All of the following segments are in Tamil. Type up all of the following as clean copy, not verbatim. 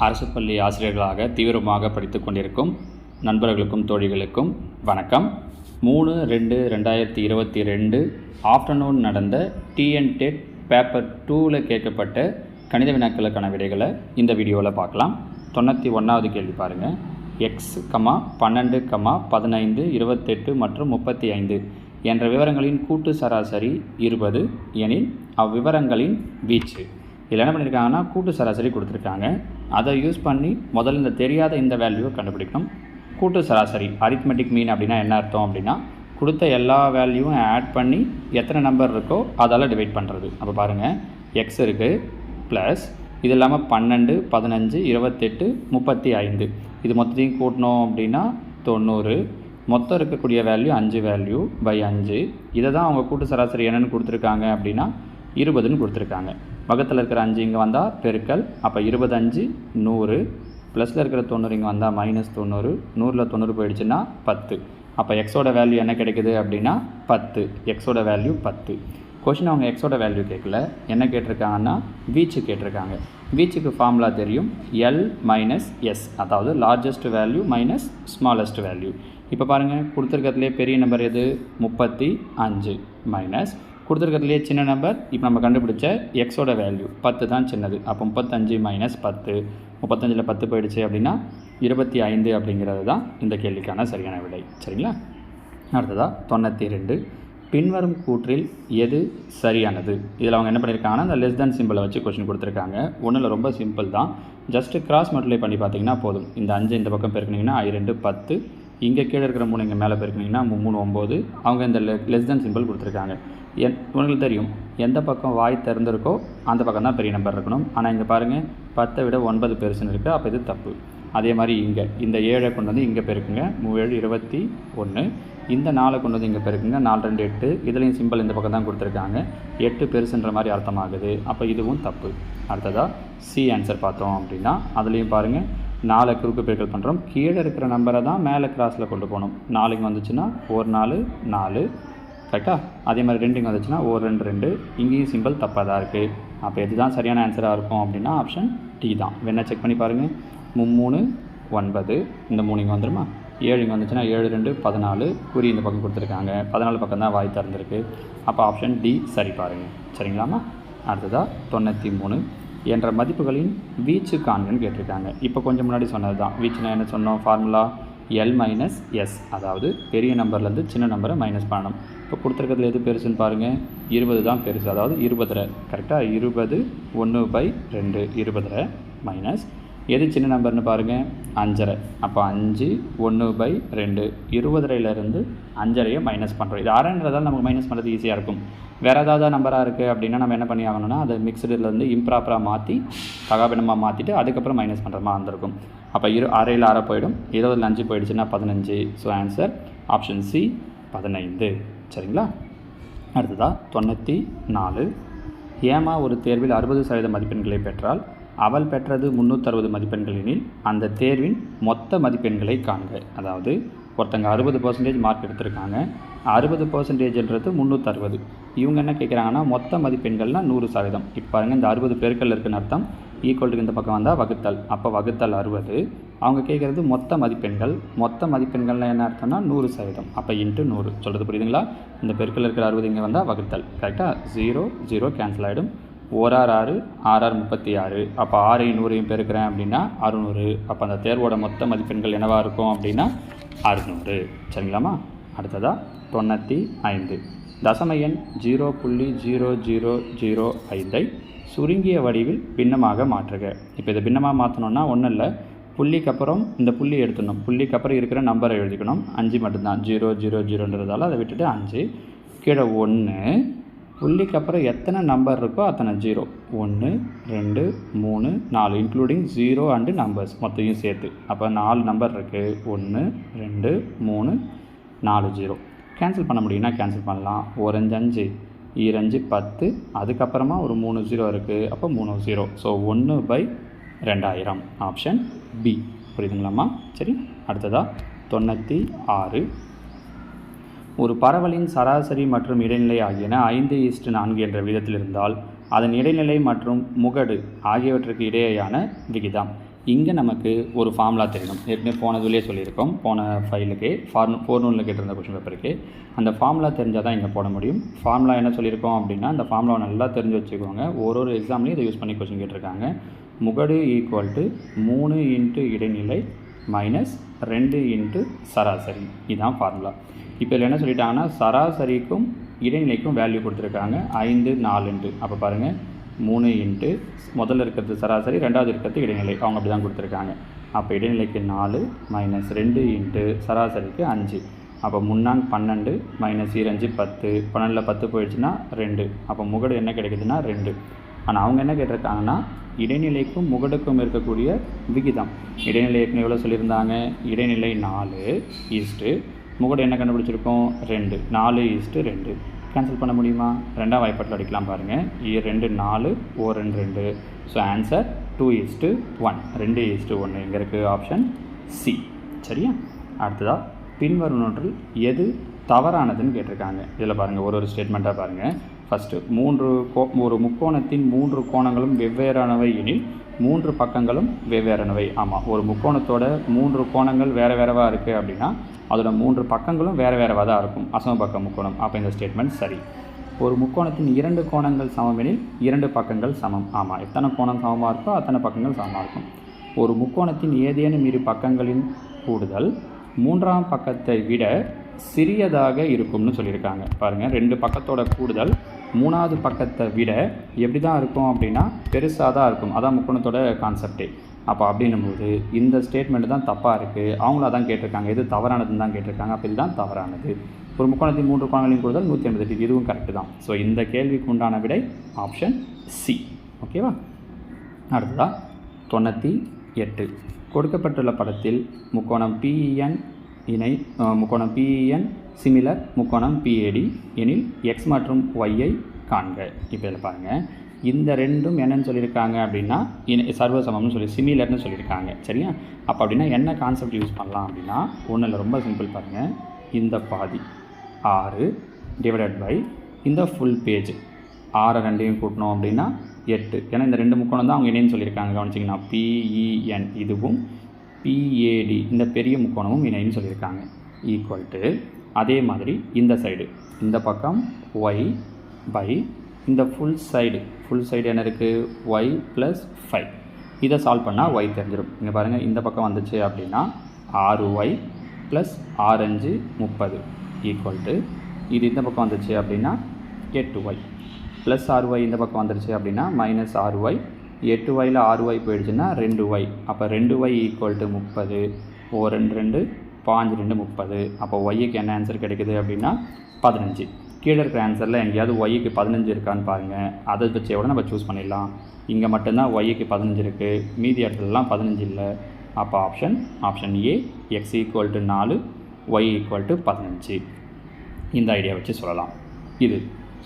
அரசு பள்ளி ஆசிரியர்களாக தீவிரமாக படித்து கொண்டிருக்கும் நண்பர்களுக்கும் தோழிகளுக்கும் வணக்கம். 3/2/2022 ஆஃப்டர்நூன் நடந்த டிஎன்டெட் பேப்பர் 2ல் கேட்கப்பட்ட கணித வினாக்களுக்கான விடைகளை இந்த வீடியோவில் பார்க்கலாம். 91வது கேள்வி பாருங்கள். எக்ஸ், 12, 15, 28 மற்றும் 35 என்ற விவரங்களின் கூட்டு சராசரி 20 எனில் அவ்விவரங்களின் வீச்சு. இதில் என்ன பண்ணியிருக்காங்கன்னா கூட்டு சராசரி கொடுத்துருக்காங்க. அதை யூஸ் பண்ணி முதல்ல இந்த தெரியாத இந்த வேல்யூவை கண்டுபிடிக்கணும். கூட்டு சராசரி அரித்மெட்டிக் மீன் அப்படின்னா என்ன அர்த்தம் அப்படின்னா கொடுத்த எல்லா வேல்யூவும் ஆட் பண்ணி எத்தனை நம்பர் இருக்கோ அதால் டிவைட் பண்ணுறது. அப்போ பாருங்கள், எக்ஸ் இருக்குது ப்ளஸ் இது இல்லாமல் 12, 15, 28, 35 இது மொத்தத்தையும் கூட்டினோம் அப்படின்னா 90. மொத்தம் இருக்கக்கூடிய வேல்யூ 5 வேல்யூ பை 5. இதை தான் அவங்க கூட்டு சராசரி என்னென்னு கொடுத்துருக்காங்க அப்படின்னா 20ன்னு கொடுத்துருக்காங்க. பக்கத்தில் இருக்கிற 5 இங்கே வந்தால் பெருக்கல், அப்போ 25 100 ப்ளஸில் இருக்கிற 90 இங்கே வந்தால் -90, 100ல் 90 போயிடுச்சுன்னா 10. அப்போ எக்ஸோட வேல்யூ என்ன கிடைக்குது அப்படின்னா 10. எக்ஸோட வேல்யூ 10. கொஷின் அவங்க எக்ஸோட வேல்யூ கேட்கல, என்ன கேட்டிருக்காங்கன்னா வீச்சு கேட்டிருக்காங்க. வீச்சுக்கு ஃபார்முலா தெரியும், L - S, அதாவது largest value minus smallest value. இப்போ பாருங்கள், கொடுத்துருக்கிறதுலே பெரிய நம்பர் எது 35 மைனஸ் கொடுத்துருக்கிறதுலே சின்ன நம்பர் இப்போ நம்ம கண்டுபிடிச்ச எக்ஸோட வேல்யூ 10 தான் சின்னது. அப்போ 35 - 10, 35ல் 10 போயிடுச்சு அப்படின்னா 25 அப்படிங்கிறது தான் இந்த கேள்விக்கான சரியான விடை. சரிங்களா? அடுத்ததாக 92. பின்வரும் கூற்றில் எது சரியானது? இதில் அவங்க என்ன பண்ணியிருக்காங்கன்னா இந்த லெஸ் தேன் சிம்பிளை வச்சு கொஸ்டின் கொடுத்துருக்காங்க. ஒன்றில் ரொம்ப சிம்பிள் தான், ஜஸ்ட்டு கிராஸ் மல்டிப்ளை பண்ணி பார்த்தீங்கன்னா போதும். இந்த 5 இந்த பக்கம் பெருக்குனிங்கன்னா 2 10, இங்கே கீழே இருக்கிற 3 இங்கே மேலே பெருக்குனிங்கன்னா 3 9. அவங்க இந்த லெஸ் தேன் சிம்பிள் கொடுத்துருக்காங்க. உங்களுக்கு தெரியும், எந்த பக்கம் வாய் திறந்துருக்கோ அந்த பக்கம் தான் பெரிய நம்பர் இருக்கணும். ஆனால் இங்கே பாருங்கள், 10 விட 9 பெருசுன்னு இருக்குது, அப்போ இது தப்பு. அதே மாதிரி இங்கே இந்த 7 கொண்டு வந்து இங்கே பெருக்குங்க, 3 7 21. இந்த 4 கொண்டு வந்து இங்கே பெருக்குங்க, 4 2 8. இதுலேயும் சிம்பிள் இந்த பக்கம் தான் கொடுத்துருக்காங்க, 8 பெருசுன்ற மாதிரி அர்த்தமாகுது. அப்போ இதுவும் தப்பு. அடுத்ததாக சி ஆன்சர் பார்த்தோம் அப்படின்னா அதுலேயும் பாருங்கள், 4 குறுக்கு பெருக்கல் பண்ணுறோம், கீழே இருக்கிற நம்பரை தான் மேலே கிராஸில் கொண்டு போகணும். 4 இங்கே வந்துச்சுன்னா 1 4 4, கரெக்டாக? அதே மாதிரி 2 இங்கே வந்துச்சுன்னா 1 2 2. இங்கேயும் சிம்பிள் தப்பாக தான் இருக்குது. அப்போ எது தான் சரியான ஆன்சராக இருக்கும் அப்படின்னா ஆப்ஷன் டி தான். வேணா செக் பண்ணி பாருங்கள். 3 9, இந்த 3 இங்கே வந்துடுமா, 7 இங்கே வந்துச்சுன்னா 7 2 14, குறி இந்த பக்கம் கொடுத்துருக்காங்க, 14 பக்கம் தான் வாய் திறந்துருக்கு. அப்போ ஆப்ஷன் டி சரி பாருங்கள். சரிங்களாம்மா? அடுத்ததாக 93 என்ற மதிப்புகளின் வீச்சு காண்கன்னு கேட்டிருக்காங்க. இப்போ கொஞ்சம் முன்னாடி சொன்னது தான் வீச்சுனா என்ன சொன்னோம், ஃபார்முலா L - S, அதாவது பெரிய நம்பர்லேருந்து சின்ன நம்பரை மைனஸ் பண்ணணும். இப்போ கொடுத்துருக்கிறதுல எது பெருசுன்னு பாருங்கள், 20 தான் பெருசு, அதாவது 20 கரெக்டாக 20 1/2 20 மைனஸ் எது சின்ன நம்பர்னு பாருங்கள் 5. அப்போ 5 1/2 20லேருந்து 5 மைனஸ் பண்ணுறோம். இது அரைன்றதால் நமக்கு மைனஸ் பண்ணுறது ஈஸியாக இருக்கும். வேறு ஏதாவது நம்பராக இருக்குது அப்படின்னா நம்ம என்ன பண்ணி ஆகணும்னா அதை மிக்சடுலேருந்து இம்ப்ராப்பராக மாற்றி தகாபினமாக மாற்றிட்டு அதுக்கப்புறம் மைனஸ் பண்ணுற மாதிரி இருந்திருக்கும். அப்போ அரையில் அரை போயிடும், 20ல் 5 போயிடுச்சுன்னா 15. So answer option C 15. சரிங்களா? அடுத்ததாக 94. ஏமா ஒரு தேர்வில் 60% மதிப்பெண்களை பெற்றால் அவள் பெற்றது 360 மதிப்பெண்கள் எனில் அந்த தேர்வின் மொத்த மதிப்பெண்களை காண்க. அதாவது ஒருத்தங்க 60% மார்க் எடுத்திருக்காங்க, 60%ன்றது 360. இவங்க என்ன கேட்குறாங்கன்னா மொத்த மதிப்பெண்கள்னால் 100%. இப்போ பாருங்கள், இந்த 60 பெருக்கல் இருக்குன்னு அர்த்தம், ஈக்குவல்ட்டுக்கு இந்த பக்கம் வந்தால் வகுத்தல், அப்போ வகுத்தல் 60. அவங்க கேட்குறது மொத்த மதிப்பெண்கள். மொத்த மதிப்பெண்கள்னால் என்ன அர்த்தம்னா 100%. அப்போ இன்ட்டு 100. சொல்கிறது புரியுதுங்களா? இந்த பெருக்கல் இருக்கிற 60 இங்கே வந்தால் வகுத்தல், கரெக்டாக? 0 0 கேன்சல் ஆகிடும். 1 6 6 36. அப்போ 6 100 பெருக்கிறேன் அப்படின்னா 600. அப்போ அந்த தேர்வோட மொத்த மதிப்பெண்கள் என்னவாக இருக்கும் அப்படின்னா 600. சரிங்களாம்மா? அடுத்ததாக 95. தசம எண் 0.0005ஐ சுருங்கிய வடிவில் பின்னமாக மாற்றுக. இப்போ இதை பின்னமாக மாற்றணுன்னா ஒன்றும் இல்லை, புள்ளிக்கு அப்புறம் இந்த புள்ளி எடுத்துடணும், புள்ளிக்கு அப்புறம் இருக்கிற நம்பரை எழுதிக்கணும். 5 மட்டும்தான், 0 0 0ன்றதால அதை விட்டுட்டு 5, கீழே 1, புள்ளிக்கு அப்புறம் எத்தனை நம்பர் இருக்கோ அத்தனை 0, 1 2 3 4 இன்க்ளூடிங் 0 அண்டு நம்பர்ஸ் மொத்தையும் சேர்த்து. அப்போ 4 நம்பர் இருக்குது, 1 2 3 4 0. கேன்சல் பண்ண முடியும்னா கேன்சல் பண்ணலாம். 1 5 5 10, அதுக்கப்புறமா ஒரு 3 0 இருக்குது, அப்போ 3 0. So 1/2000 option B. புரியுதுங்களாம்மா? சரி, அடுத்ததாக 96. ஒரு பரவலின் சராசரி மற்றும் இடைநிலை ஆகியன 5:4 என்ற விகிதத்தில் இருந்தால் அதன் இடைநிலை மற்றும் முகடு ஆகியவற்றுக்கு இடையேயான விகிதம். இங்கே நமக்கு ஒரு ஃபார்முலா தெரியணும். ஏற்கனவே போனதுலேயே சொல்லியிருக்கோம், போன ஃபைலுக்கு ஃபோர்னூனில் கேட்டிருந்த கொஸ்டின் பேப்பருக்கு அந்த ஃபார்முலா தெரிஞ்சால் தான் இங்கே போட முடியும். ஃபார்முலா என்ன சொல்லியிருக்கோம் அப்படின்னா, அந்த ஃபார்முலாவை நல்லா தெரிஞ்சு வச்சுக்கோங்க. ஒரு எக்ஸாம்லேயும் இதை யூஸ் பண்ணி கொஸ்டின் கேட்டிருக்காங்க. முகடு ஈக்குவல் டு 3 இன்ட்டு இடைநிலை மைனஸ் 2 இன்ட்டு சராசரி. இதுதான் ஃபார்முலா. இப்போ இதில் என்ன சொல்லிட்டாங்கன்னா, சராசரிக்கும் இடைநிலைக்கும் வேல்யூ கொடுத்துருக்காங்க 5, 4. அப்போ பாருங்கள், 3 இன்ட்டு முதல்ல இருக்கிறது சராசரி, ரெண்டாவது இருக்கிறது இடைநிலை. அவங்க அப்படி தான் கொடுத்துருக்காங்க. அப்போ இடைநிலைக்கு 4 மைனஸ் 2 இன்ட்டு சராசரிக்கு 5. அப்போ 3 12 மைனஸ் 2 10. 12ல் 10 போயிடுச்சுன்னா 2. அப்போ முகடு என்ன கிடைக்குதுன்னா 2. ஆனால் அவங்க என்ன கேட்டிருக்காங்கன்னா, இடைநிலைக்கும் முகடுக்கும் இருக்கக்கூடிய விகிதம். இடைநிலை எவ்வளோ சொல்லியிருந்தாங்க, இடைநிலை 4 முகடு என்ன கண்டுபிடிச்சிருக்கோம் 2. 4:2. கேன்சல் பண்ண முடியுமா? ரெண்டாம் வாய்ப்பாட்டில் அடிக்கலாம் பாருங்கள். 2 4 2 2. So answer 2:1. 2:1 இங்கே இருக்குது, ஆப்ஷன் சி. சரியா? அடுத்ததாக பின்வரும் ஒன்றில் எது தவறானதுன்னு கேட்டிருக்காங்க. இதில் பாருங்கள், ஒரு ஸ்டேட்மெண்ட்டாக பாருங்கள். ஃபஸ்ட்டு ஒரு முக்கோணத்தின் 3 கோணங்களும் வெவ்வேறானவை எனில் 3 பக்கங்களும் வெவ்வேறானவை. ஆமாம், ஒரு முக்கோணத்தோட 3 கோணங்கள் வேறு வேறவாக இருக்குது அப்படின்னா அதோட 3 பக்கங்களும் வேறு வேறவாக தான் இருக்கும். அசமபக்க முக்கோணம். அப்போ இந்த ஸ்டேட்மெண்ட் சரி. ஒரு முக்கோணத்தின் 2 கோணங்கள் சமம் எனில் 2 பக்கங்கள் சமம். ஆமாம், எத்தனை கோணம் சமமாக இருக்கோ அத்தனை பக்கங்கள் சமமாக இருக்கும். ஒரு முக்கோணத்தின் ஏதேனும் இரு பக்கங்களின் கூடுதல் 3ஆம் பக்கத்தை விட சிறியதாக இருக்கும்னு சொல்லியிருக்காங்க. பாருங்கள், 2 பக்கத்தோட கூடுதல் 3ஆவது பக்கத்தை விட எப்படி தான் இருக்கும் அப்படின்னா பெருசாக தான் இருக்கும். அதான் முக்கோணத்தோட கான்செப்டே. அப்போ அப்படின்னும்போது இந்த ஸ்டேட்மெண்ட் தான் தப்பாக இருக்குது. அவங்கள தான் கேட்டிருக்காங்க, எது தவறானதுன்னு தான் கேட்டிருக்காங்க. அப்போ இதுதான் தவறானது. ஒரு முக்கோணத்தின் 3 கோணங்களின் கூடுதல் 180 டிகிரி. இதுவும் கரெக்டு தான். ஸோ இந்த கேள்விக்கு உண்டான விடை ஆப்ஷன் சி. ஓகேவா? அடுத்ததாக 98. கொடுக்கப்பட்டுள்ள படத்தில் முக்கோணம் பிஇஎன் இணை முக்கோணம் பிஇஎன் சிமிலர் முக்கோணம் பிஏடி எனில் எக்ஸ் மற்றும் ஒய்யை காண்க. இப்போ இதில் பாருங்கள், இந்த ரெண்டும் என்னன்னு சொல்லியிருக்காங்க அப்படின்னா சர்வசமம்னு சொல்லி சிமிலர்னு சொல்லியிருக்காங்க. சரியா? அப்போ அப்படின்னா என்ன கான்செப்ட் யூஸ் பண்ணலாம் அப்படின்னா, ஒன்றும் இல்லை, ரொம்ப சிம்பிள் பாருங்கள். இந்த பாதி 6 டிவைடட் பை இந்த ஃபுல் பேஜ் 6 ரெண்டையும் கூட்டணும் அப்படின்னா 8. ஏன்னா இந்த 2 முக்கோணம் தான் அவங்க என்னன்னு சொல்லியிருக்காங்க. கவனிச்சிங்கன்னா பிஇஎன் இதுவும் பிஏடி இந்த பெரிய முக்கோணமும் இணைன்னு சொல்லியிருக்காங்க. ஈக்குவல் டு அதே மாதிரி இந்த சைடு, இந்த பக்கம் ஒய் பை இந்த ஃபுல் சைடு என்ன இருக்குது ஒய் ப்ளஸ் 5. இதை சால்வ் பண்ணால் ஒய் தெரிஞ்சிடும். இங்கே பாருங்கள், இந்த பக்கம் வந்துச்சு அப்படின்னா 6y ப்ளஸ் 6 5 30 ஈக்குவல் டு இது இந்த பக்கம் வந்துச்சு அப்படின்னா 8y ப்ளஸ் 6y இந்த பக்கம் வந்துருச்சு அப்படின்னா மைனஸ் 6y. 8yயில் 6y போயிடுச்சுன்னா 2y. அப்போ 2y ஈக்குவல் டு 30. 2 2 5 2 30. அப்போ ஒய்க்கு என்ன ஆன்சர் கிடைக்குது அப்படின்னா 15. கீழே இருக்கிற ஆன்சரில் எங்கேயாவது ஒய்க்கு 15 இருக்கான்னு பாருங்கள். அதை வச்சே கூட நம்ம சூஸ் பண்ணிடலாம். இங்கே மட்டும்தான் ஒய்க்கு 15 இருக்குது, மீதி இடத்துலலாம் 15 இல்லை. அப்போ option A x equal to 4 y equal to 15. இந்த ஐடியா வச்சு சொல்லலாம். இது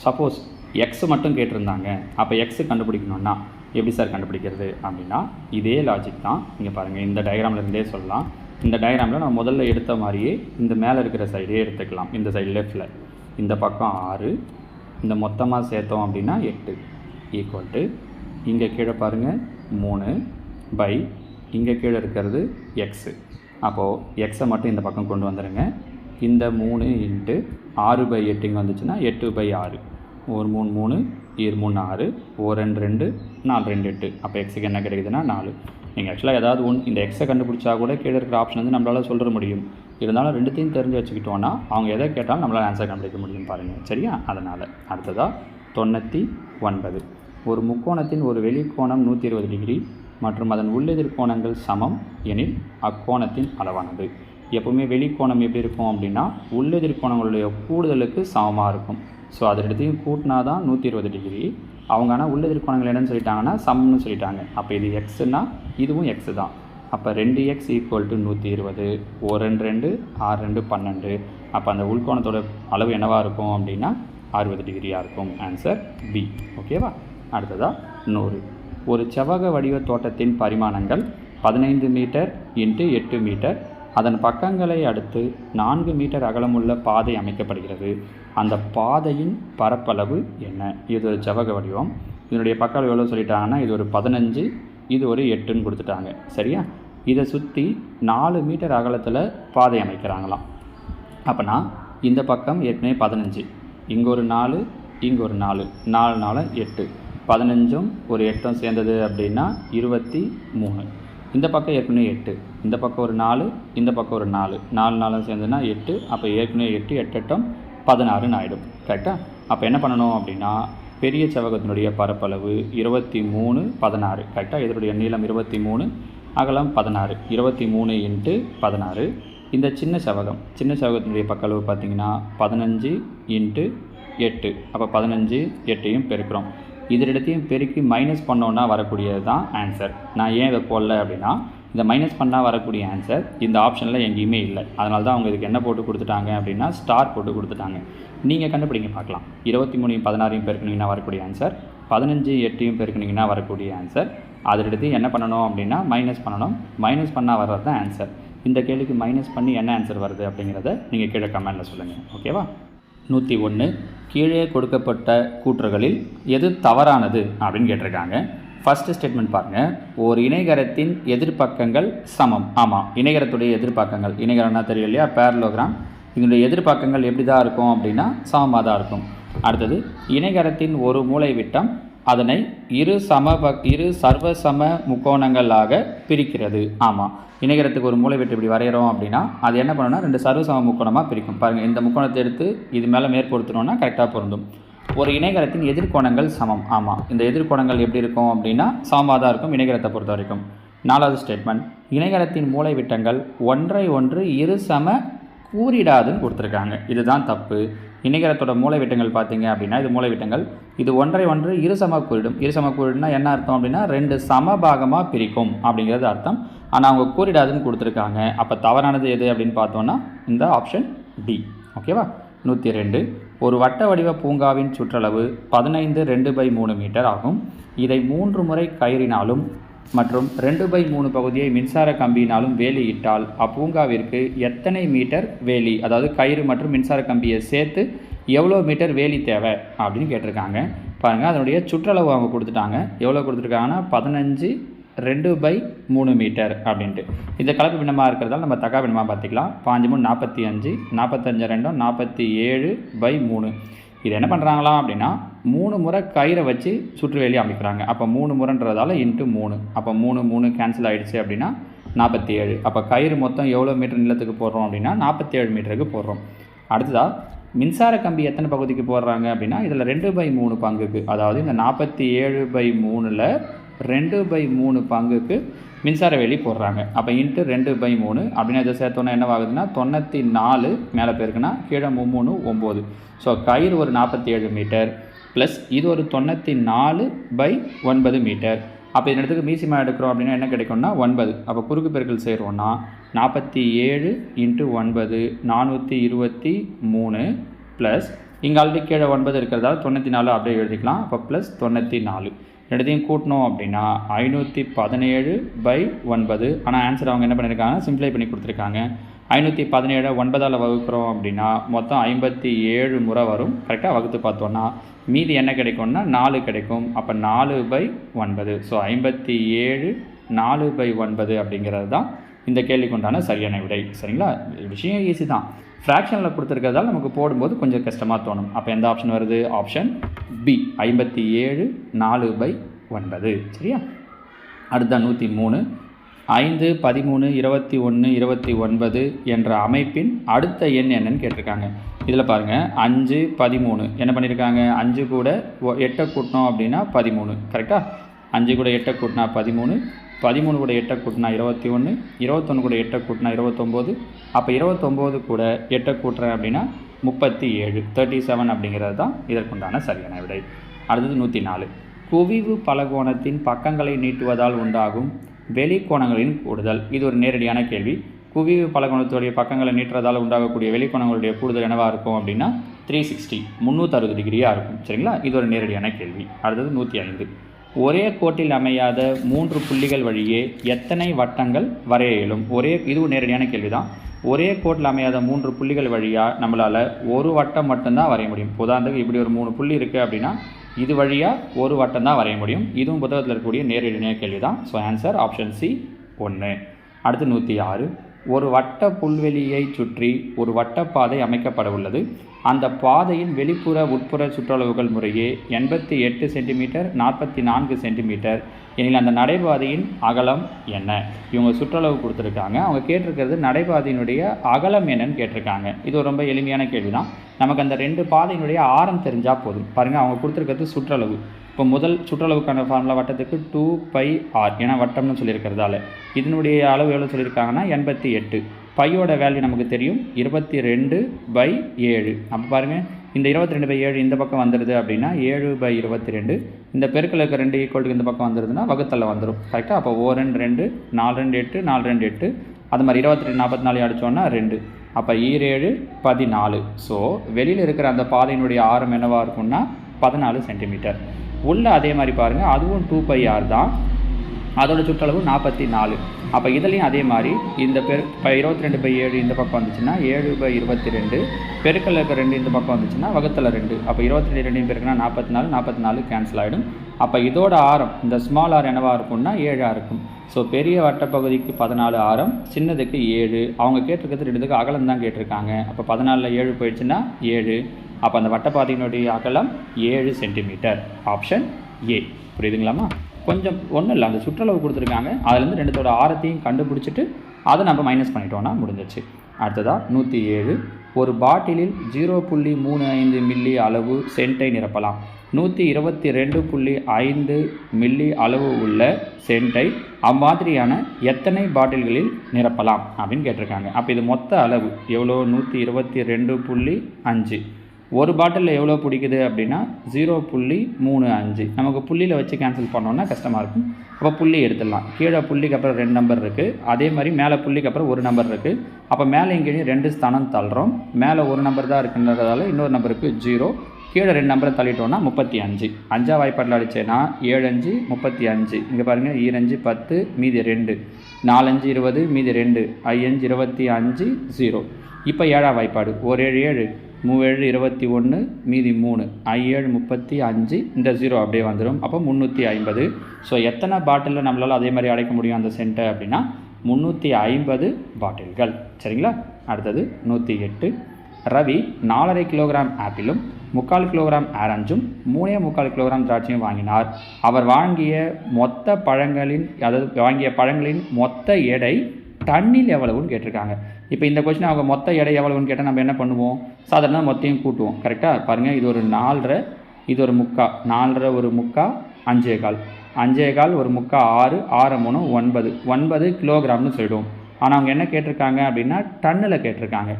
சப்போஸ் எக்ஸ் மட்டும் கேட்டிருந்தாங்க, அப்போ எக்ஸு கண்டுபிடிக்கணுன்னா எப்படி சார் கண்டுபிடிக்கிறது அப்படின்னா இதே லாஜிக் தான். இங்கே பாருங்கள், இந்த டயக்ராமில் இருந்தே சொல்லலாம். இந்த டயக்ராமில் நம்ம முதல்ல எடுத்த மாதிரியே இந்த மேலே இருக்கிற சைடே எடுத்துக்கலாம். இந்த சைடு லெஃப்டில் இந்த பக்கம் 6, இந்த மொத்தமாக சேர்த்தோம் அப்படின்னா 8 ஈக்குவல் டு இங்கே கீழே பாருங்கள் 3 பை இங்கே கீழே இருக்கிறது எக்ஸு. அப்போது எக்ஸை மட்டும் இந்த பக்கம் கொண்டு வந்துடுங்க. இந்த 3 இன்ட்டு 6/8 இங்கே வந்துச்சுன்னா 8/6. 1 3 3 2 3 6 1 2 2 4 2 8. அப்போ எக்ஸுக்கு என்ன கிடைக்குதுன்னா 4. நீங்கள் ஆக்சுவலாக ஏதாவது இந்த எக்ஸை கண்டுபிடிச்சா கூட கீழே இருக்கிற ஆப்ஷன் வந்து நம்மளால் சொல்ல முடியும். இருந்தாலும் ரெண்டுத்தையும் தெரிஞ்சு வச்சுக்கிட்டோன்னா அவங்க எதை கேட்டாலும் நம்மளால் ஆன்சர் கண்டுபிடிக்க முடியும் பாருங்கள். சரியா? அதனால் அடுத்ததாக 99. ஒரு முக்கோணத்தின் ஒரு வெளிக்கோணம் 120 டிகிரி மற்றும் அதன் உள்ளெதிர் கோணங்கள் சமம் எனில் அக்கோணத்தின் அளவானது. எப்போவுமே வெளிக்கோணம் எப்படி இருக்கும் அப்படின்னா உள்ளெதிர் கோணங்களுடைய கூடுதலுக்கு சமமாக இருக்கும். ஸோ அது ரெண்டுத்தையும் கூட்டினா தான் 120 டிகிரி. அவங்க ஆனால் உள்ளெதிர் கோணங்கள் என்னன்னு சொல்லிட்டாங்கன்னா சமம்னு சொல்லிட்டாங்க. அப்போ இது எக்ஸுன்னா இதுவும் எக்ஸு தான். அப்போ 2x ஈக்குவல் டு 120. 1 2 6 2 12. அப்போ அந்த உள்கோணத்தோட அளவு என்னவாக இருக்கும் அப்படின்னா 60 டிகிரியாக இருக்கும். Answer B. ஓகேவா? அடுத்ததாக 100. ஒரு செவ்வக வடிவ தோட்டத்தின் பரிமாணங்கள் 15 மீட்டர் இன்ட்டு 8 மீட்டர். அதன் பக்கங்களை அடுத்து 4 மீட்டர் அகலமுள்ள பாதை அமைக்கப்படுகிறது. அந்த பாதையின் பரப்பளவு என்ன? இது ஒரு செவ்வக வடிவம். இதனுடைய பக்கம் எவ்வளோ சொல்லிட்டாங்கன்னா இது ஒரு 15 இது ஒரு 8ன்னு கொடுத்துட்டாங்க. சரியா? இதை சுற்றி 4 மீட்டர் அகலத்தில் பாதை அமைக்கிறாங்களாம். அப்போனா இந்த பக்கம் ஏற்கனவே 15, இங்கே ஒரு 4, இங்கே ஒரு 4, 4 4 8, 15ம் ஒரு 8ம் சேர்ந்தது அப்படின்னா 23. இந்த பக்கம் ஏற்கனவே 8, இந்த பக்கம் ஒரு 4, இந்த பக்கம் ஒரு 4, 4 4 சேர்ந்ததுன்னா 8. அப்போ ஏற்கனவே 8 8 8 16ன்னு ஆகிடும். கரெக்டாக? அப்போ என்ன பண்ணணும் அப்படின்னா பெரிய செவ்வகத்தினுடைய பரப்பளவு 23 16. கரெக்டாக? இதனுடைய நீளம் 23, அகலம் 16. 23 × 16. இந்த சின்ன செவ்வகத்தினுடைய பக்களவு பார்த்திங்கன்னா 15 × 8. அப்போ 15 8ஐயும் பெருக்கிறோம். இதனிடத்தையும் பெருக்கி மைனஸ் பண்ணோன்னா வரக்கூடியது தான் ஆன்சர். நான் ஏன் இதை போடல அப்படின்னா இந்த மைனஸ் பண்ணால் வரக்கூடிய ஆன்சர் இந்த ஆப்ஷனில் எங்கேயுமே இல்லை. அதனால தான் அவங்க இதுக்கு என்ன போட்டு கொடுத்துட்டாங்க அப்படின்னா ஸ்டார் போட்டு கொடுத்துட்டாங்க. நீங்கள் கண்டுபிடிங்க பார்க்கலாம். 23 16ஐயும் பெருக்குனிங்கன்னா வரக்கூடிய ஆன்சர், 15 8ஐயும் பெருக்குனிங்கன்னா வரக்கூடிய ஆன்சர். அதனிடத்தையும் என்ன பண்ணணும் அப்படின்னா மைனஸ் பண்ணணும். மைனஸ் பண்ணால் வர்றது தான் ஆன்சர். இந்த கேள்விக்கு மைனஸ் பண்ணி என்ன ஆன்சர் வருது அப்படிங்கிறத நீங்கள் கீழே கமெண்டில் சொல்லுங்கள். ஓகேவா? 101 கீழே கொடுக்கப்பட்ட கூற்றுகளில் எது தவறானது அப்படின்னு கேட்டிருக்காங்க. ஃபஸ்ட்டு ஸ்டேட்மெண்ட் பாருங்கள். ஒரு இணைகரத்தின் எதிர்பக்கங்கள் சமம். ஆமாம், இணைகரத்துடைய எதிர்பக்கங்கள், இணைகரம்னா தெரியும் இல்லையா, பேரலோகிராம். இதனுடைய எதிர்பக்கங்கள் எப்படி தான் இருக்கும் அப்படின்னா சமமாக தான் இருக்கும். அடுத்தது இணைகரத்தின் ஒரு மூலை விட்டம் அதனை இரு சர்வசம முக்கோணங்களாக பிரிக்கிறது. ஆமாம், இணைகரத்துக்கு ஒரு மூலை விட்டு இப்படி வரைகிறோம் அப்படின்னா அது என்ன பண்ணணும்னா 2 சர்வசம முக்கோணமாக பிரிக்கும். பாருங்கள், இந்த முக்கோணத்தை எடுத்து இது மேலே மேற்பொருத்தணும்னா கரெக்டாக பொருந்தும். ஒரு இணைகரத்தின் எதிர்கோணங்கள் சமம். ஆமாம், இந்த எதிர்கோணங்கள் எப்படி இருக்கும் அப்படின்னா சமமாக தான் இருக்கும் இணைகரத்தை பொறுத்த வரைக்கும். 4வது ஸ்டேட்மெண்ட், இணைகரத்தின் மூலை விட்டங்கள் ஒன்றை ஒன்று இரு சம கூறிடாதுன்னு கொடுத்துருக்காங்க. இதுதான் தப்பு. இணைகரத்தோட மூலை விட்டங்கள் பார்த்தீங்க அப்படின்னா இது மூலை விட்டங்கள், இது ஒன்றை ஒன்று இருசம கூறிடும். இருசம கூறிடும்னா என்ன அர்த்தம் அப்படின்னா 2 சமபாகமாக பிரிக்கும் அப்படிங்கிறது அர்த்தம். ஆனால் அவங்க கூறிடாதுன்னு கொடுத்துருக்காங்க. அப்போ தவறானது எது அப்படின்னு பார்த்தோன்னா இந்த ஆப்ஷன் டி. ஓகேவா? 102 ஒரு வட்ட வடிவ பூங்காவின் சுற்றளவு 15 2/3 மீட்டர் ஆகும். இதை 3 முறை கயிறினாலும் மற்றும் 2/3 பகுதியை மின்சார கம்பியினாலும் வேலியிட்டால் அப்பூங்காவிற்கு எத்தனை மீட்டர் வேலி, அதாவது கயிறு மற்றும் மின்சார கம்பியை சேர்த்து எவ்வளோ மீட்டர் வேலி தேவை அப்படின்னு கேட்டிருக்காங்க. பாருங்கள், அதனுடைய சுற்றளவு அவங்க கொடுத்துட்டாங்க. எவ்வளோ கொடுத்துருக்காங்கன்னா 15 2/3 மீட்டர் அப்படின்ட்டு. இந்த கலப்பு பின்னமாக இருக்கிறதால நம்ம தகா பின்னமாக பார்த்துக்கலாம். 5 3 45, 45 2 47/3. இது என்ன பண்ணுறாங்களா அப்படின்னா 3 முறை கயிறை வச்சு சுற்றுவேலி அமைக்கிறாங்க. அப்போ 3 முறைன்றதால × 3. அப்போ 3 3 கேன்சல் ஆகிடுச்சு அப்படின்னா 47. அப்போ கயிறு மொத்தம் எவ்வளோ மீட்டர் நிலத்துக்கு போடுறோம் அப்படின்னா 47 மீட்டருக்கு போடுறோம். அடுத்ததாக மின்சார கம்பி எத்தனை பகுதிக்கு போடுறாங்க அப்படின்னா இதில் 2/3 பங்குக்கு, அதாவது இந்த 47/3ல் 2/3 பங்குக்கு மின்சார வேலி போடுறாங்க. அப்போ × 2/3 அப்படின்னு இதை சேர்த்தோன்னா என்னவாகுதுன்னா 94 மேலே பேருக்குன்னா கீழே 3 9. ஸோ கயிறு ஒரு 47 மீட்டர் ப்ளஸ் இது ஒரு 94/9 மீட்டர். அப்போ இந்த இடத்துக்கு மீசிமா எடுக்கிறோம் அப்படின்னா என்ன கிடைக்கும்னா 9. அப்போ குறுக்கு பெருக்கல் செய்கிறோன்னா 47 × 9 423 ப்ளஸ் இங்கே ஆல்ரெடி கீழே 9 இருக்கிறதால 94 அப்படியே எழுதிக்கலாம். அப்போ ப்ளஸ் 94 ரெண்டுத்தையும் கூட்டணும் அப்படின்னா 517/9. ஆனால் ஆன்சர் அவங்க என்ன பண்ணியிருக்காங்க, சிம்ப்ளை பண்ணி கொடுத்துருக்காங்க. 517 9ஆல் வகுக்கிறோம் அப்படின்னா மொத்தம் 57 முறை வரும். கரெக்டாக வகுத்து பார்த்தோன்னா மீதி என்ன கிடைக்கும்னா 4 கிடைக்கும். அப்போ 4/9. ஸோ 57 4/9 அப்படிங்கிறது தான் இந்த கேள்விக்கு உண்டான சரியான விடை. சரிங்களா? விஷயம் ஈஸி தான். ஃப்ராக்ஷனில் கொடுத்துருக்கிறதால நமக்கு போடும்போது கொஞ்சம் கஷ்டமாக தோணும். அப்போ எந்த ஆப்ஷன் வருது? Option B, 57 4/9. சரியா? அடுத்த 103 5 13 21 29 என்ற அமைப்பின் அடுத்த எண் என்னன்னு கேட்டிருக்காங்க. இதில் பாருங்கள் 5 13 என்ன பண்ணியிருக்காங்க, 5 கூட 8 கூட்டினோம் அப்படின்னா 13. கரெக்டாக? 5 கூட 8 கூட்டினா 13, 13 கூட 8 கூட்டினா 21, 21 கூட 8 கூட்டினா 29. அப்போ 29 கூட 8 கூட்டுறேன் அப்படின்னா 37 37 அப்படிங்கிறது தான் இதற்குண்டான சரியான விடை. அடுத்தது 104 குவிவு பலகோணத்தின் பக்கங்களை நீட்டுவதால் உண்டாகும் வெளிக்கோணங்களின் கூடுதல். இது ஒரு நேரடியான கேள்வி. குவிவு பலகோணத்துடைய பக்கங்களை நீட்டுறதால் உண்டாகக்கூடிய வெளிக்கோணங்களுடைய கூடுதல் என்னவாக இருக்கும் அப்படின்னா 360 360 டிகிரியாக இருக்கும். சரிங்களா? இது ஒரு நேரடியான கேள்வி. அடுத்தது 105 ஒரே கோட்டில் அமையாத 3 புள்ளிகள் வழியே எத்தனை வட்டங்கள் வரைய இயலும்? இதுவும் நேரடியான கேள்வி தான். ஒரே கோட்டில் அமையாத 3 புள்ளிகள் வழியாக நம்மளால் ஒரு வட்டம் மட்டும்தான் வரைய முடியும். உதாரணத்துக்கு இப்படி ஒரு 3 புள்ளி இருக்குது அப்படின்னா இது வழியாக ஒரு வட்டம் தான் வரைய முடியும். இதுவும் புத்தகத்தில் இருக்கக்கூடிய நேரடி கேள்வி தான். So answer option C 1. அடுத்து 106. ஒரு வட்ட புல்வெளியை சுற்றி ஒரு வட்டப்பாதை அமைக்கப்பட உள்ளது. அந்த பாதையின் வெளிப்புற உட்புற சுற்றளவுகள் முறையே 88 சென்டிமீட்டர் 44 சென்டிமீட்டர் எனில் அந்த நடைபாதையின் அகலம் என்ன? இவங்க சுற்றளவு கொடுத்துருக்காங்க. அவங்க கேட்டிருக்கிறது நடைபாதையினுடைய அகலம் என்னன்னு கேட்டிருக்காங்க. இது ஒரு ரொம்ப எளிமையான கேள்வி தான். நமக்கு அந்த 2 பாதையினுடைய ஆரம் தெரிஞ்சால் போதும். பாருங்கள், அவங்க கொடுத்துருக்கிறது சுற்றளவு. இப்போ முதல் சுற்றளவுக்கான ஃபார்முலா வட்டத்துக்கு 2πr, ஏன்னா வட்டம்னு சொல்லியிருக்கிறதால இதனுடைய அளவு எவ்வளோ சொல்லியிருக்காங்கன்னா 88. பையோட வேல்யூ நமக்கு தெரியும் 22/7. அப்போ பாருங்கள், இந்த 22/7 இந்த பக்கம் வந்துடுது அப்படின்னா 7/22. இந்த பெருக்கில் இருக்க 2 ஈக்குவல் இந்த பக்கம் வந்துடுதுன்னா வகுத்தலில் வந்துடும். கரெக்டாக? அப்போ 1 2 4 2 8 4 2 8. அது மாதிரி 22 44 அடித்தோன்னா 2. அப்போ 7 14. ஸோ வெளியில் இருக்கிற அந்த பாதையினுடைய ஆரம் என்னவாக இருக்கும்னா 14 சென்டிமீட்டர். உள்ள அதே மாதிரி பாருங்கள், அதுவும் 2πr தான். அதோட சுற்றளவு 44. அப்போ இதுலேயும் அதே மாதிரி இந்த 22/7 இந்த பக்கம் வந்துச்சுன்னா 7/22. பெருக்கல் இருக்க 2 இந்த பக்கம் வந்துச்சுன்னா வகுத்தல 2. அப்போ 22 2 பெருக்குன்னா 44. 44 கேன்சல் ஆகிடும். அப்போ இதோட ஆரம் இந்த ஸ்மால் ஆர் என்னவாக இருக்கும்னா 7 இருக்கும். ஸோ பெரிய வட்டப்பகுதிக்கு 14 ஆரம், சின்னதுக்கு 7. அவங்க கேட்டிருக்கிறது 2க்கு அகலம் தான் கேட்டிருக்காங்க. அப்போ 14ல் 7 போயிடுச்சுன்னா 7. அப்போ அந்த வட்டப்பாதையினுடைய அகலம் 7 சென்டிமீட்டர். Option A. புரியுதுங்களாமா? கொஞ்சம் ஒன்றும் இல்லை, அந்த சுற்றளவு கொடுத்துருக்காங்க, அதுலேருந்து 2தோட ஆரத்தையும் கண்டுபிடிச்சிட்டு அதை நம்ம மைனஸ் பண்ணிட்டோன்னா முடிஞ்சிச்சு. அடுத்ததாக 107. ஒரு பாட்டிலில் 0.35 மில்லி அளவு சென்ட்டை நிரப்பலாம். 122.5 மில்லி அளவு உள்ள சென்ட்டை அம்மாதிரியான எத்தனை பாட்டில்களில் நிரப்பலாம் அப்படின்னு கேட்டிருக்காங்க. அப்போ இது மொத்த அளவு எவ்வளோ? 122.5. ஒரு பாட்டிலில் எவ்வளோ பிடிக்குது அப்படின்னா 0.35. நமக்கு புள்ளியில் வச்சு கேன்சல் பண்ணோன்னா கஷ்டமாக இருக்கும். அப்போ புள்ளி எடுத்துடலாம். கீழே புள்ளிக்கு அப்புறம் 2 நம்பர் இருக்குது. அதே மாதிரி மேலே புள்ளிக்கு அப்புறம் 1 நம்பர் இருக்குது. அப்போ மேலே இங்கேயும் 2 ஸ்தானம் தள்ளுறோம். மேலே 1 நம்பர் தான் இருக்குன்றதால இன்னொரு நம்பருக்கு 0. கீழே 2 நம்பரை தள்ளிட்டோன்னா 35. 5ஆ வாய்ப்பாட்டில் அடித்தேன்னா 7 5 35. இங்கே பாருங்கள், 2 5 10 மீதி 2, 4 5 20 மீதி 2, 5 25 0. இப்போ 7ஆம் வாய்ப்பாடு 1 7 7 3 7 21 மீதி 3, 5 7 35. இந்த 0 அப்படியே வந்துடும். அப்போ 350. ஸோ எத்தனை பாட்டிலில் நம்மளால் அதே மாதிரி அடைக்க முடியும் அந்த சென்ட்டை அப்படின்னா 350 பாட்டில்கள். சரிங்களா? அடுத்தது 108. ரவி 4.5 கிலோகிராம் ஆப்பிளும் 3/4 கிலோகிராம் ஆரஞ்சும் 3.25 கிலோகிராம் திராட்சையும் வாங்கினார். அவர் வாங்கிய பழங்களின் மொத்த எடை டன்னில் எவ்வளவுன்னு கேட்டிருக்காங்க. இப்போ இந்த கொஸ்டின் அவங்க மொத்த எடை எவ்வளவுன்னு கேட்டால் நம்ம என்ன பண்ணுவோம்? சாதாரண மொத்தையும் கூட்டுவோம். கரெக்டாக? பாருங்கள், இது ஒரு 4.5, இது ஒரு 3/4, 4.5 ஒரு 3/4 5/4, 5/4 ஒரு 3/4 6 3 9, 9 கிலோகிராம்னு சொல்லிடுவோம். ஆனால் அவங்க என்ன கேட்டிருக்காங்க அப்படின்னா டன்னில் கேட்டிருக்காங்க.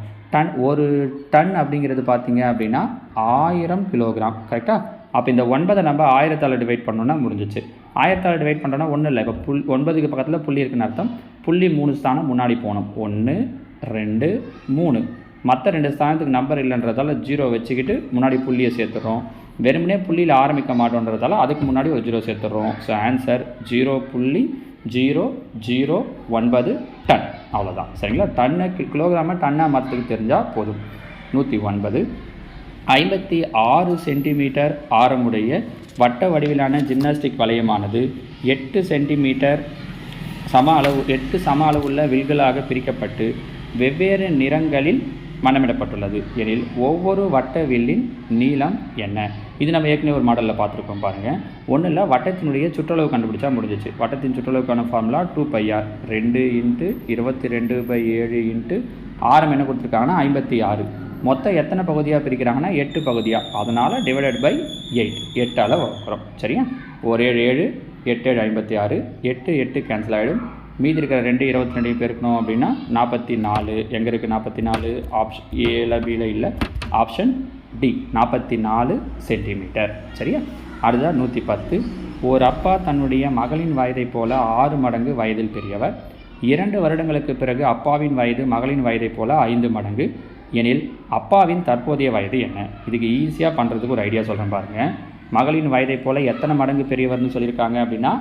ஒரு டன் அப்படிங்கிறது பார்த்தீங்க அப்படின்னா 1000 கிலோகிராம். கரெக்டாக? அப்போ இந்த 9 நம்ம 1000ஆல் டிவைட் பண்ணோன்னா முடிஞ்சிச்சு. 1000ஆல் டிவைட் பண்ணுறோன்னா ஒன்றும் இல்லை. இப்போ 9க்கு பக்கத்தில் புள்ளி இருக்குன்னு அர்த்தம். புள்ளி 3 ஸ்தானம் முன்னாடி போகணும். 1 2 3. மற்ற 2 ஸ்தானத்துக்கு நம்பர் இல்லைன்றதால 0 வச்சுக்கிட்டு முன்னாடி புள்ளியை சேர்த்துறோம். வெறுமனே புள்ளியில் ஆரம்பிக்க மாட்டோன்றதால அதுக்கு முன்னாடி ஒரு 0 சேர்த்துறோம். So answer 0.009 ton. அவ்வளோதான். சரிங்களா? டன்னு கிலோகிராமை டன்னாக மாற்றத்துக்கு தெரிஞ்சால் போதும். 109. 56 சென்டிமீட்டர் ஆரமுடைய வட்ட வடிவிலான ஜிம்னாஸ்டிக் வளையமானது 8 சென்டிமீட்டர் சம அளவுள்ள வில்களாக பிரிக்கப்பட்டு வெவ்வேறு நிறங்களில் மனமிடப்பட்டுள்ளது எனில் ஒவ்வொரு வட்ட வில்லின் நீளம் என்ன? இது நம்ம ஏற்கனவே ஒரு மாடலில் பார்த்துருக்கோம். பாருங்கள், ஒன்றும் இல்லை, வட்டத்தினுடைய சுற்றளவு கண்டுபிடிச்சா முடிஞ்சிச்சு. வட்டத்தின் சுற்றளவுக்கான ஃபார்முலா 2πr. 2 × 22/7 ஆரம் என்ன கொடுத்துருக்காங்கன்னா 56. மொத்தம் எத்தனை பகுதியாக பிரிக்கிறாங்கன்னா 8 பகுதியாக. அதனால் /8 8ஆல் வரும். சரியா? 1 7 7 8 7 56. 8 8 கேன்சல் ஆகிடும். மீதி இருக்கிற 2 22 பெருக்கணும் அப்படின்னா 44. எங்கே இருக்குது 44? ஆப்ஷன் ஏல பியில் இல்லை, ஆப்ஷன் டி 44 சென்டிமீட்டர். சரியா? அடுத்தது 110. ஒரு அப்பா தன்னுடைய மகளின் வயதை போல 6 மடங்கு வயதில் பெரியவர். 2 வருடங்களுக்கு பிறகு அப்பாவின் வயது மகளின் வயதை போல 5 மடங்கு எனில் அப்பாவின் தற்போதைய வயது என்ன? இதுக்கு ஈஸியாக பண்ணுறதுக்கு ஒரு ஐடியா சொல்கிறேன் பாருங்கள். மகளின் வயதை போல் எத்தனை மடங்கு பெரியவர்னு சொல்லியிருக்காங்க அப்படின்னா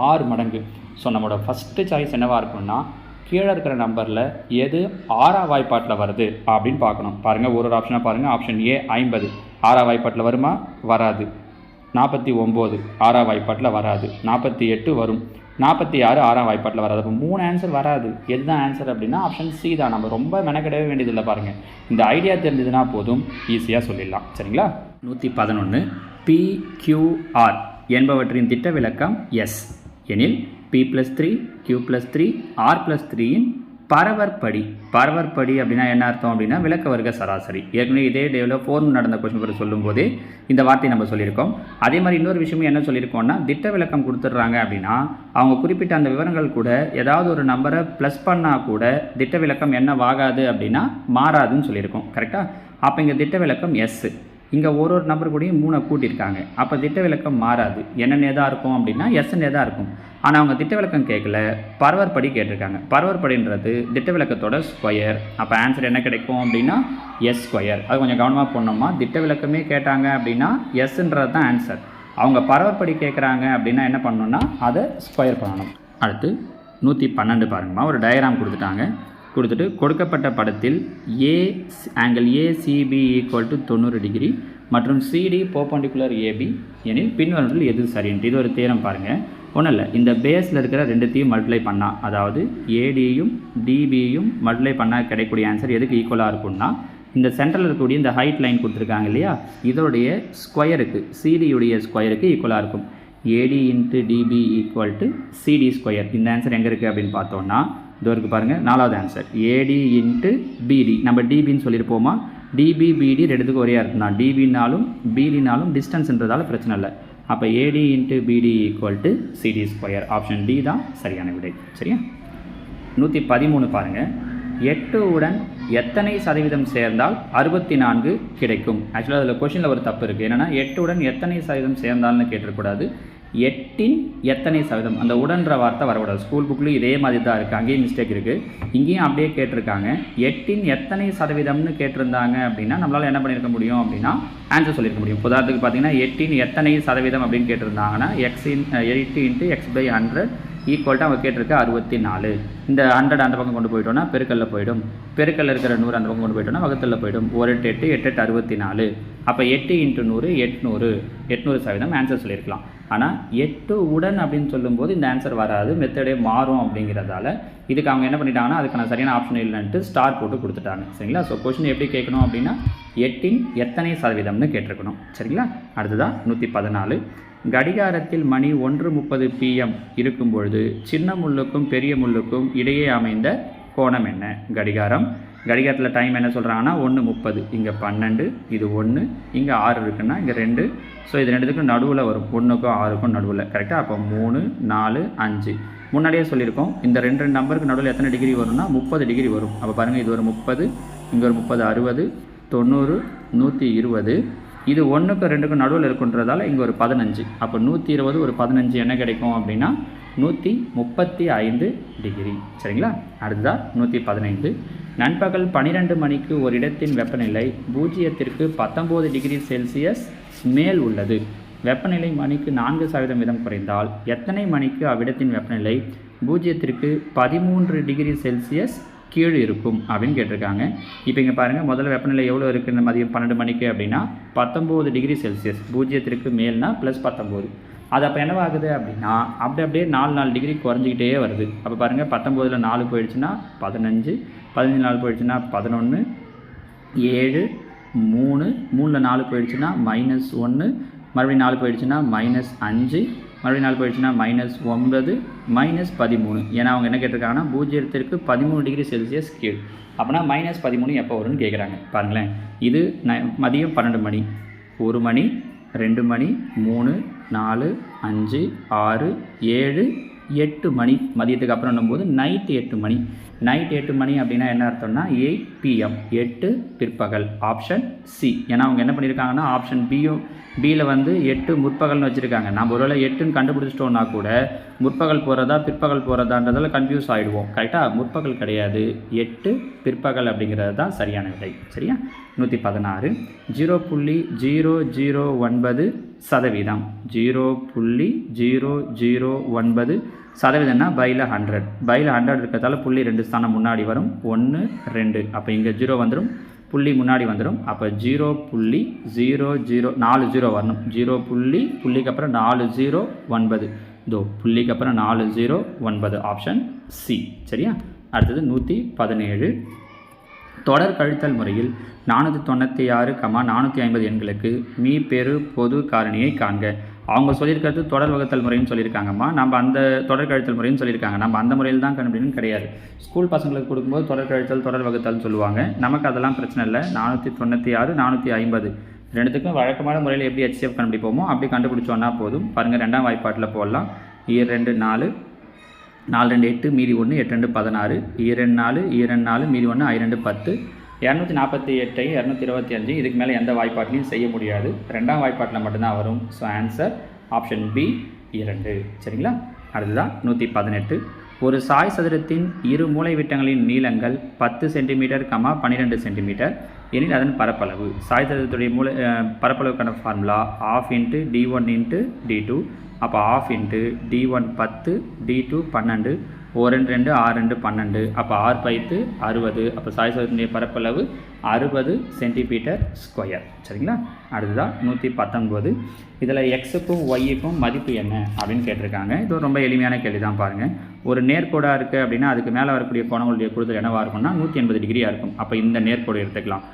6 மடங்கு. ஸோ நம்மளோட ஃபஸ்ட்டு சாய்ஸ் என்னவாக இருக்கும்னா கீழே இருக்கிற நம்பரில் எது 6ஆம் வாய்ப்பாட்டில் வருது அப்படின்னு பார்க்கணும். பாருங்கள், ஒரு ஆப்ஷனாக பாருங்கள். ஆப்ஷன் ஏ 50 6ஆம் வாய்ப்பாட்டில் வருமா? வராது. 49 ஆறாம் வாய்ப்பாட்டில் வராது. 48 வரும். 46 ஆறாம் வாய்ப்பாட்டில் வராது. அப்போ 3 ஆன்சர் வராது. எதுதான் ஆன்சர் அப்படின்னா ஆப்ஷன் சி தான். நம்ம ரொம்ப மெனக்கிடவே வேண்டியதில்லை பாருங்கள். இந்த ஐடியா தெரிஞ்சதுன்னா போதும், ஈஸியாக சொல்லிடலாம். சரிங்களா? 111 PQR என்பவற்றின் திட்ட விலக்கம் எஸ் எனில் P+3 Q+3 R+3 பரவற்படி. பரவற்படி அப்படின்னா என்ன அர்த்தம் அப்படின்னா விலக்க வர்க்க சராசரி. ஏற்கனவே இதே டேவில் 4 நடந்த கொஸ்டின் பேப்பர் சொல்லும்போதே இந்த வார்த்தையை நம்ம சொல்லியிருக்கோம். அதே மாதிரி இன்னொரு விஷயமும் என்ன சொல்லியிருக்கோம்னா, திட்ட விலக்கம் கொடுத்துட்றாங்க அப்படின்னா அவங்க குறிப்பிட்ட அந்த விவரங்கள் கூட ஏதாவது ஒரு நம்பரை ப்ளஸ் பண்ணால் கூட திட்ட விலக்கம் என்ன ஆகாது அப்படின்னா மாறாதுன்னு சொல்லியிருக்கோம். கரெக்டாக? அப்போ இங்கே திட்ட விலக்கம் எஸ். இங்கே ஒரு நம்பர் கூடயும் 3 கூட்டியிருக்காங்க. அப்போ திட்ட விலக்கம் மாறாது. என்னன்னே தான் இருக்கும் அப்படின்னா எஸ்ன்னே தான் இருக்கும். ஆனால் அவங்க திட்ட விலக்கம் கேட்கல, பரவற்படி கேட்டிருக்காங்க. பரவற்படின்றது திட்ட விலக்கத்தோட ஸ்கொயர். அப்போ ஆன்சர் என்ன கிடைக்கும் அப்படின்னா எஸ் ஸ்கொயர். அது கொஞ்சம் கவனமாக போடணுமா. திட்ட விலக்கமே கேட்டாங்க அப்படின்னா எஸ்ன்றது தான் ஆன்சர். அவங்க பரவற்படி கேட்குறாங்க அப்படின்னா என்ன பண்ணணும்னா அதை ஸ்கொயர் பண்ணணும். அடுத்து 112 பாருங்கம்மா. ஒரு டயக்ராம் கொடுத்துட்டு கொடுக்கப்பட்ட படத்தில் angle ACP equal to 90 degree மற்றும் சிடி பெர்பெண்டிகுலர் ஏபி எனில் பின்வருவதில் எது சரின்ட்டு. இது ஒரு தேரம் பாருங்கள். ஒன்றும் இல்லை, இந்த பேஸில் இருக்கிற ரெண்டுத்தையும் மல்டிப்ளை பண்ணால், அதாவது ஏடியும் டிபியும் மல்டிப்ளை பண்ணால் கிடைக்கக்கூடிய ஆன்சர் எதுக்கு ஈக்குவலாக இருக்கும்னா இந்த சென்டரில் இருக்கக்கூடிய இந்த ஹைட் லைன் கொடுத்துருக்காங்க இல்லையா, இதோடைய ஸ்கொயருக்கு சிடியுடைய ஸ்கொயருக்கு ஈக்குவலாக இருக்கும். AD into DB equal to CD square. இந்த ஆன்சர் எங்கே இருக்குது அப்படின்னு பார்த்தோன்னா இதோ இருக்குது பாருங்கள். 4வது ஆன்சர் ஏடி இன்ட்டு பிடி. நம்ம டிபின்னு சொல்லியிருப்போமா. டிபி பிடி ரெண்டுத்துக்கும் ஒரே அர்த்தம் தான். டிபினாலும் பிடினாலும் டிஸ்டன்ஸ்ன்றதால பிரச்சனை இல்லை. அப்போ AD into BD equal to CD square. Option D தான் சரியான விடை. சரியா? 113 பாருங்கள். 8 உடன் எத்தனை சதவீதம் சேர்ந்தால் 64 கிடைக்கும். ஆக்சுவலாக அதில் கொஷினில் ஒரு தப்பு இருக்குது. என்னென்னா 8 உடன் எத்தனை சதவீதம் சேர்ந்தால்னு கேட்டிருக்கூடாது. 8இன் எத்தனை சதவீதம், அந்த உடன்ற வார்த்தை வரக்கூடாது. ஸ்கூல் புக்லேயும் இதே மாதிரி தான் இருக்குது. அங்கேயும் மிஸ்டேக் இருக்குது. இங்கேயும் அப்படியே கேட்டிருக்காங்க. 8இன் எத்தனை சதவீதம்னு கேட்டிருந்தாங்க அப்படின்னா நம்மளால் என்ன பண்ணியிருக்க முடியும் அப்படின்னா ஆன்சர் சொல்லியிருக்க முடியும். உதாரணத்துக்கு பார்த்தீங்கன்னா 8இன் எத்தனை சதவீதம் அப்படின்னு கேட்டிருந்தாங்கன்னா 8 × x/100 ஈக்குவல் டு அவங்க கேட்டிருக்க 64. இந்த 100 அந்த பக்கம் கொண்டு போயிட்டோன்னா பெருக்கல்ல போயிடும். பெருக்கல்ல இருக்கிற 100 அந்த பக்கம் கொண்டு போயிட்டோன்னா வகுத்தல்ல போயிடும். 1 8 8 8 64. அப்போ 8 × 100 800. 800% ஆன்சர் சொல்லியிருக்கலாம். ஆனால் 8 உடன் அப்படின்னு சொல்லும்போது இந்த ஆன்சர் வராது, மெத்தடே மாறும். அப்படிங்கிறதால இதுக்கு அவங்க என்ன பண்ணிட்டாங்கன்னா அதுக்கான சரியான ஆப்ஷன் இல்லைன்ட்டு ஸ்டார் போட்டு கொடுத்துட்டாங்க. சரிங்களா? ஸோ கொஸ்டின் எப்படி கேட்கணும் அப்படின்னா 8இன் எத்தனை சதவீதம்னு கேட்டிருக்கணும். சரிங்களா? அடுத்ததான் 114. கடிகாரத்தில் மணி 1:30 PM இருக்கும் பொழுது சின்ன முள்ளுக்கும் பெரிய முள்ளுக்கும் இடையே அமைந்த கோணம் என்ன? கடிகாரத்தில் டைம் என்ன சொல்கிறாங்கன்னா 1:30. இங்கே 12, இது 1, இங்கே 6 இருக்குன்னா இங்கே 2. ஸோ இது ரெண்டுத்துக்கும் நடுவில் வரும். 1க்கும் 6க்கும் நடுவில். கரெக்டாக? அப்போ 3 4 5. முன்னாடியே சொல்லியிருக்கோம் இந்த ரெண்டு நம்பருக்கு நடுவில் எத்தனை டிகிரி வரும்னா 30 டிகிரி வரும். அப்போ பாருங்கள், இது ஒரு 30, இங்கே ஒரு 30 60 90 120. இது 1க்கும் 2க்கும் நடுவில் இருக்குன்றதால இங்கே ஒரு 15. அப்போ 120 ஒரு 15 என்ன கிடைக்கும் அப்படின்னா 135 டிகிரி. சரிங்களா? அடுத்ததாக 115. நண்பகல் 12 மணிக்கு ஒரு இடத்தின் வெப்பநிலை 0க்கு 19 டிகிரி செல்சியஸ் மேல் உள்ளது. வெப்பநிலை மணிக்கு 4% வீதம் குறைந்தால் எத்தனை மணிக்கு அவ்விடத்தின் வெப்பநிலை 0க்கு 13 டிகிரி செல்சியஸ் கீழ் இருக்கும் அப்படின்னு கேட்டிருக்காங்க. இப்போ இங்கே பாருங்கள், முதல்ல வெப்பநிலை எவ்வளோ இருக்குது மதியம் 12 மணிக்கு அப்படின்னா 19 டிகிரி செல்சியஸ். 0க்கு மேல்னா +19. அது அப்போ என்னவாகுது அப்படின்னா அப்படியே 4 டிகிரி குறைஞ்சிக்கிட்டே வருது. அப்போ பாருங்கள், 19ல் 4 போயிடுச்சுன்னா 15, 15 4 போயிடுச்சுன்னா 11, 7 3, 3ல் 4 போயிடுச்சுன்னா -1, மறுபடியும் 4 போயிடுச்சுன்னா -5, மறுபடியும் 4 போயிடுச்சுன்னா -9, -13. ஏன்னா அவங்க என்ன கேட்டிருக்காங்கன்னா 0க்கு 13 டிகிரி செல்சியஸ் கீழ். அப்படின்னா -13 எப்போ வரும்னு கேட்குறாங்க. பாருங்களேன், இது மதியம் 12 மணி, 1 மணி, 2 மணி, 3 4 5 6 7 8 மணி. மதியத்துக்கு அப்புறம் போது நைட்டு 8 மணி. நைட் 8 மணி அப்படின்னா என்ன அர்த்தம்னா 8 PM, 8 பிற்பகல். Option C. ஏன்னா அவங்க என்ன பண்ணியிருக்காங்கன்னா ஆப்ஷன் பியில் வந்து 8 முற்பகல்னு வச்சுருக்காங்க. நம்ம ஒருவேளை 8ன்னு கண்டுபிடிச்சிட்டோன்னா கூட முற்பகல் போகிறதா பிற்பகல் போகிறதான்றதால கன்ஃபியூஸ் ஆகிடுவோம். கரெக்டாக? முற்பகல் கிடையாது, 8 பிற்பகல் அப்படிங்கிறது தான் சரியான விடை. சரியா? 116. 0.009%. 0.009% பையில் 100. பையில் 100 இருக்கிறதால புள்ளி 2 ஸ்தானம் முன்னாடி வரும். 1 2. அப்போ இங்கே 0 வந்துடும். புள்ளி முன்னாடி வந்துடும். அப்போ 0.00 4 0 வரணும். 0 புள்ளிக்கு அப்புறம் 409 இதோ புள்ளிக்கு அப்புறம் 409 ஆப்ஷன் சி. சரியா? அடுத்தது 117 தொடர் கழித்தல் முறையில் 496, 450 எண்களுக்கு மீப்பெரு பொது காரணியை காண்க. அவங்க சொல்லியிருக்கிறது தொடர் வகுத்தல் முறைன்னு சொல்லியிருக்காங்கம்மா. நம்ம அந்த தொடர் கழித்தல் முறைன்னு சொல்லியிருக்காங்க. நம்ம அந்த முறையில் தான் கண்டுபிடிக்கணும் கிடையாது. ஸ்கூல் பசங்களுக்கு கொடுக்கும்போது தொடர் கழித்தல் தொடர் வகுத்தல்னு சொல்லுவாங்க. நமக்கு அதெல்லாம் பிரச்சனை இல்லை. 496, 450 ரெண்டுத்துக்கும் வழக்கமான முறையில் எப்படி HCF கண்டுபிடிப்போமோ அப்படி கண்டுபிடிச்சோன்னா போதும். பாருங்கள், ரெண்டாம் வாய்ப்பாட்டில் போடலாம். 2 4 4 2 8 மீதி 1 8 2 16 2 4 2 4 மீதி 1 2 10 248 225. இதுக்கு மேலே எந்த வாய்ப்பாட்டிலையும் செய்ய முடியாது. ரெண்டாம் வாய்ப்பாட்டில் மட்டும்தான் வரும். So answer option B 2. சரிங்களா? அடுத்ததான் 118 ஒரு சாய் சதுரத்தின் இரு மூலை விட்டங்களின் நீளங்கள் 10 சென்டிமீட்டர் 12 சென்டிமீட்டர் எனில் அதன் பரப்பளவு. சாய் சதுரத்துடைய பரப்பளவுக்கான ஃபார்முலா ½ × d1 × d2. அப்போ ½ × d1 10 d2 12 1 2 6 2 12. அப்போ 6 பைத்து 60. அப்போ சாய் சதுரத்தினுடைய பரப்பளவு 60 சென்டிமீட்டர் ஸ்கொயர். சரிங்களா? அடுத்ததான் 119 இதில் எக்ஸுக்கும் ஒய்யுக்கும் மதிப்பு என்ன அப்படின்னு கேட்டிருக்காங்க. இது ரொம்ப எளிமையான கேள்வி தான். பாருங்கள், ஒரு நேர்கோடாக இருக்குது அப்படின்னா அதுக்கு மேலே வரக்கூடிய கோணங்களுடைய கூடுதல் என்னவாக இருக்கும்னா 180 டிகிரியாக இருக்கும். அப்போ இந்த நேர்கோடு எடுத்துக்கலாம்.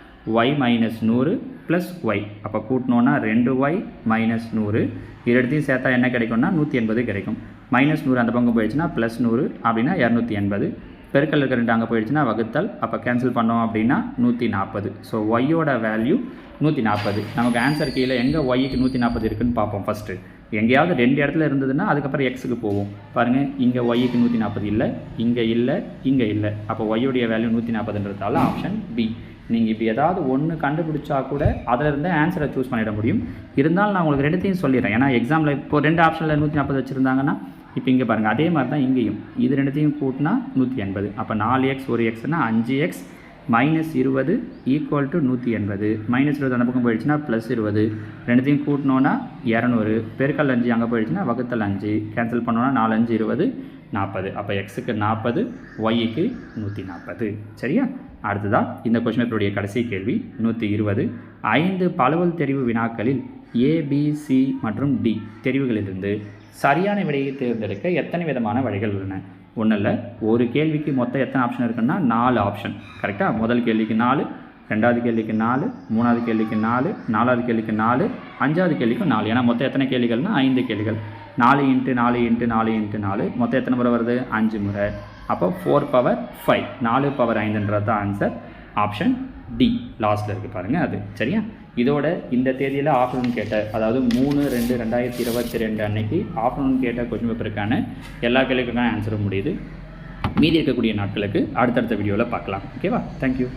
y - 100 + y. அப்போ கூட்டினோன்னா 2y - 100. இரண்டையும் சேர்த்தா என்ன கிடைக்கும்னா 180 கிடைக்கும். -100 அந்த பக்கம் போயிடுச்சுன்னா +100 அப்படின்னா 280. பெருக்கல் இருக்கிற 2 அங்கே போயிடுச்சுன்னா வகுத்தல். அப்போ கேன்சல் பண்ணோம் அப்படின்னா 140. ஸோ ஒய்யோட வேல்யூ 140. நமக்கு ஆன்சர் கீழே எங்கே ஒய்க்கு 140 இருக்குதுன்னு பார்ப்போம். ஃபஸ்ட்டு எங்கேயாவது 2 இடத்துல இருந்ததுன்னா அதுக்கப்புறம் எக்ஸுக்கு போவோம். பாருங்கள், இங்கே ஒய்க்கு 140 இல்லை, இங்கே இல்லை, இங்கே இல்லை. அப்போ ஒய்யோடைய வேல்யூ 140ன்றதால ஆப்ஷன் பி. நீங்கள் இப்படி ஏதாவது ஒன்று கண்டுபிடிச்சா கூட அதில் இருந்து ஆன்சரை சூஸ் பண்ணிட முடியும். இருந்தாலும் நான் உங்களுக்கு ரெண்டுத்தையும் சொல்லிடுறேன். ஏன்னா எக்ஸாமில் இப்போ 2 ஆப்ஷனில் 140 வச்சுருந்தாங்கன்னா இப்போ இங்கே பாருங்கள், அதே மாதிரி தான் இங்கேயும். இது ரெண்டுத்தையும் கூட்டினா 180. அப்போ 4x 1xனா 5x -20 = 180. -20 அந்த பக்கம் போயிடுச்சுன்னா +20. ரெண்டுத்தையும் கூட்டினோன்னா 200. பெருக்கல் 5 அங்கே போயிடுச்சுன்னா வகுத்தல் 5. கேன்சல் பண்ணோன்னா 4 5 20 40. அப்போ எக்ஸுக்கு 40, ஒய்க்கு 140. சரியா? அடுத்ததான் இந்த கொஸ்டின் பேப்பருடைய கடைசி கேள்வி 120 5 பலவல் தெரிவு வினாக்களில் A, B, C மற்றும் D தெரிவுகளிலிருந்து சரியான விடையை தேர்ந்தெடுக்க எத்தனை விதமான வழிகள் உள்ளன? ஒன்றும் இல்லை, ஒரு கேள்விக்கு மொத்தம் எத்தனை ஆப்ஷன் இருக்குன்னா 4 ஆப்ஷன். கரெக்டாக? முதல் கேள்விக்கு 4, ரெண்டாவது கேள்விக்கு 4, மூணாவது கேள்விக்கு 4, நாலாவது கேள்விக்கு 4, அஞ்சாவது கேள்விக்கும் 4. ஏன்னா மொத்தம் எத்தனை கேள்விகள்னால் 5 கேள்விகள். 4 × 4 × 4 × 4 மொத்தம் எத்தனை முறை வருது? 5 முறை. அப்போ 4/5 4/5ன்றது தான் ஆன்சர். ஆப்ஷன் டி லாஸ்ட்டில் இருக்குது பாருங்கள், அது. சரியா? இதோட இந்த தேதியில் ஆஃப்டர்நூன் கேட்ட, அதாவது 3/2/2022 அன்னைக்கு ஆஃப்டர்நூன் கேட்ட கொஸ்டின் பேப்பருக்கான எல்லா கேள்விக்கான ஆன்சரும் முடியுது. மீதி இருக்கக்கூடிய நாட்களுக்கு அடுத்தடுத்த வீடியோவில் பார்க்கலாம். ஓகேவா? தேங்க்யூ.